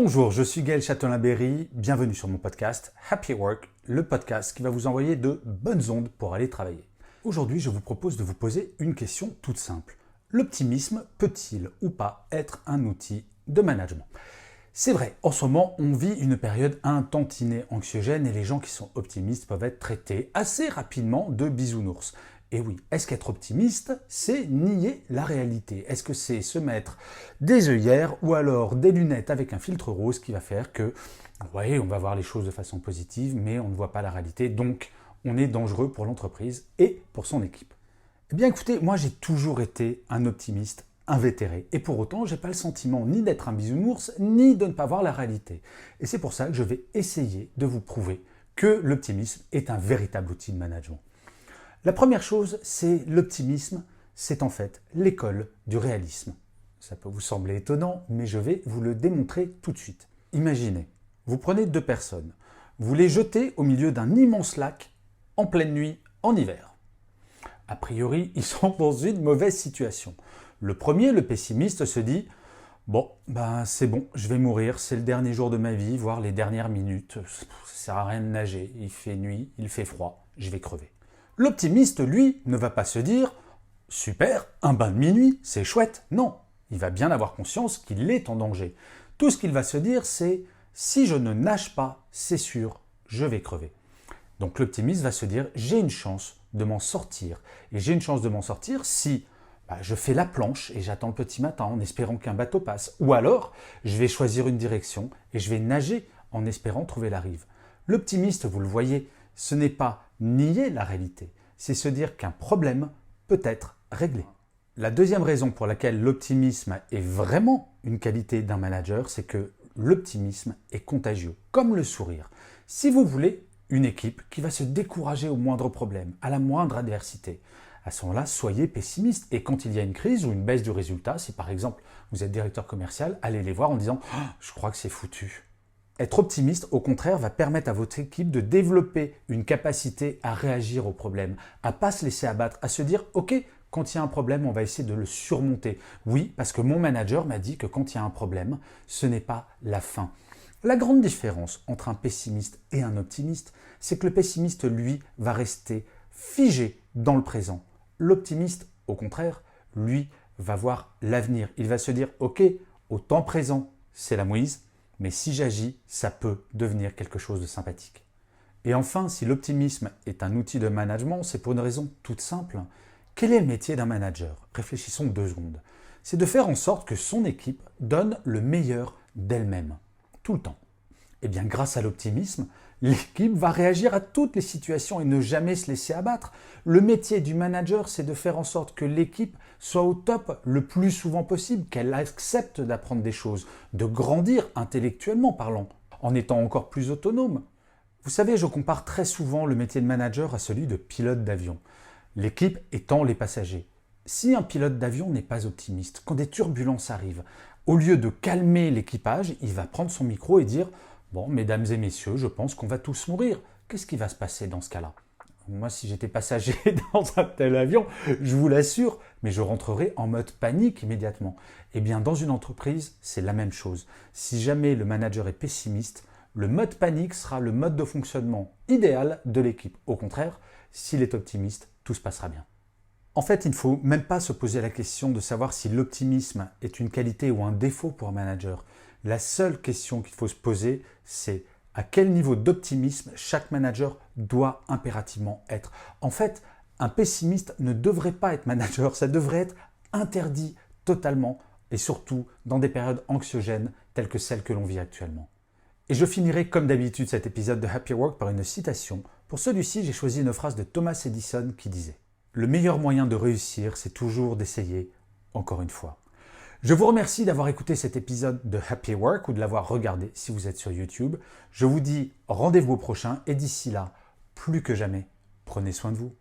Bonjour, je suis Gaël Châtelain-Berry, bienvenue sur mon podcast Happy Work, le podcast qui va vous envoyer de bonnes ondes pour aller travailler. Aujourd'hui, je vous propose de vous poser une question toute simple. L'optimisme peut-il ou pas être un outil de management ? C'est vrai, en ce moment, on vit une période un tantinet anxiogène et les gens qui sont optimistes peuvent être traités assez rapidement de bisounours. Et oui, est-ce qu'être optimiste, c'est nier la réalité? Est-ce que c'est se mettre des œillères ou alors des lunettes avec un filtre rose qui va faire que, ouais, on va voir les choses de façon positive, mais on ne voit pas la réalité, donc on est dangereux pour l'entreprise et pour son équipe? Eh bien écoutez, moi j'ai toujours été un optimiste invétéré, et pour autant, j'ai pas le sentiment ni d'être un bisounours, ni de ne pas voir la réalité. Et c'est pour ça que je vais essayer de vous prouver que l'optimisme est un véritable outil de management. La première chose, c'est l'optimisme, c'est en fait l'école du réalisme. Ça peut vous sembler étonnant, mais je vais vous le démontrer tout de suite. Imaginez, vous prenez deux personnes, vous les jetez au milieu d'un immense lac, en pleine nuit, en hiver. A priori, ils sont dans une mauvaise situation. Le premier, le pessimiste, se dit « Bon, c'est bon, je vais mourir, c'est le dernier jour de ma vie, voire les dernières minutes. Ça sert à rien de nager, il fait nuit, il fait froid, je vais crever. » L'optimiste, lui, ne va pas se dire « Super, un bain de minuit, c'est chouette ». Non, il va bien avoir conscience qu'il est en danger. Tout ce qu'il va se dire, c'est « Si je ne nage pas, c'est sûr, je vais crever ». Donc l'optimiste va se dire « J'ai une chance de m'en sortir. » Et j'ai une chance de m'en sortir si je fais la planche et j'attends le petit matin en espérant qu'un bateau passe. Ou alors, je vais choisir une direction et je vais nager en espérant trouver la rive. L'optimiste, vous le voyez, ce n'est pas nier la réalité, c'est se dire qu'un problème peut être réglé. La deuxième raison pour laquelle l'optimisme est vraiment une qualité d'un manager, c'est que l'optimisme est contagieux, comme le sourire. Si vous voulez une équipe qui va se décourager au moindre problème, à la moindre adversité, à ce moment-là, soyez pessimiste. Et quand il y a une crise ou une baisse du résultat, si par exemple vous êtes directeur commercial, allez les voir en disant « Je crois que c'est foutu ». Être optimiste, au contraire, va permettre à votre équipe de développer une capacité à réagir aux problèmes, à ne pas se laisser abattre, à se dire « Ok, quand il y a un problème, on va essayer de le surmonter. » Oui, parce que mon manager m'a dit que quand il y a un problème, ce n'est pas la fin. La grande différence entre un pessimiste et un optimiste, c'est que le pessimiste, lui, va rester figé dans le présent. L'optimiste, au contraire, lui, va voir l'avenir. Il va se dire « Ok, au temps présent, c'est la mouise. Mais si j'agis, ça peut devenir quelque chose de sympathique. » Et enfin, si l'optimisme est un outil de management, c'est pour une raison toute simple. Quel est le métier d'un manager? Réfléchissons 2 secondes. C'est de faire en sorte que son équipe donne le meilleur d'elle-même, tout le temps. Eh bien, grâce à l'optimisme, l'équipe va réagir à toutes les situations et ne jamais se laisser abattre. Le métier du manager, c'est de faire en sorte que l'équipe soit au top le plus souvent possible, qu'elle accepte d'apprendre des choses, de grandir intellectuellement parlant, en étant encore plus autonome. Vous savez, je compare très souvent le métier de manager à celui de pilote d'avion, l'équipe étant les passagers. Si un pilote d'avion n'est pas optimiste, quand des turbulences arrivent, au lieu de calmer l'équipage, il va prendre son micro et dire « Bon, mesdames et messieurs, je pense qu'on va tous mourir. Qu'est-ce qui va se passer dans ce cas-là ? Moi, si j'étais passager dans un tel avion, je vous l'assure, mais je rentrerai en mode panique immédiatement. » Eh bien, dans une entreprise, c'est la même chose. Si jamais le manager est pessimiste, le mode panique sera le mode de fonctionnement idéal de l'équipe. Au contraire, s'il est optimiste, tout se passera bien. En fait, il ne faut même pas se poser la question de savoir si l'optimisme est une qualité ou un défaut pour un manager. La seule question qu'il faut se poser, c'est à quel niveau d'optimisme chaque manager doit impérativement être. En fait, un pessimiste ne devrait pas être manager, ça devrait être interdit totalement et surtout dans des périodes anxiogènes telles que celles que l'on vit actuellement. Et je finirai comme d'habitude cet épisode de Happy Work par une citation. Pour celui-ci, j'ai choisi une phrase de Thomas Edison qui disait « Le meilleur moyen de réussir, c'est toujours d'essayer encore une fois ». Je vous remercie d'avoir écouté cet épisode de Happy Work ou de l'avoir regardé si vous êtes sur YouTube. Je vous dis rendez-vous au prochain et d'ici là, plus que jamais, prenez soin de vous.